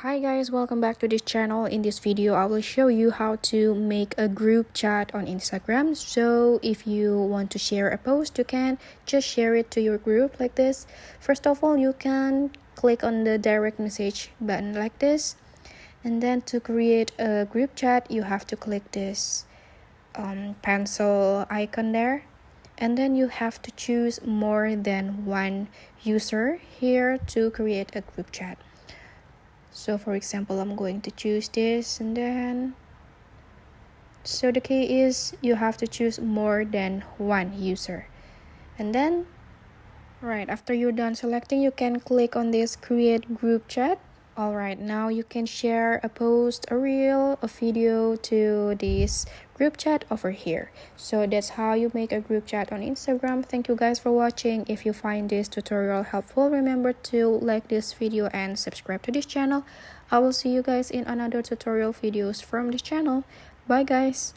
Hi guys, welcome back to this channel. In this video, I will show you how to make a group chat on Instagram. So if you want to share a post, you can just share it to your group like this. First of all, you can click on the direct message button like this. And then to create a group chat, you have to click this pencil icon there. And then you have to choose more than one user here to create a group chat. So for example, I'm going to choose this, and then so the key is you have to choose more than one user. And then right after you're done selecting, you can click on this create group chat. Alright, now you can share a post, a reel, a video to this group chat over here. So that's how you make a group chat on Instagram. Thank you guys for watching. If you find this tutorial helpful, remember to like this video and subscribe to this channel. I will see you guys in another tutorial videos from this channel. Bye guys.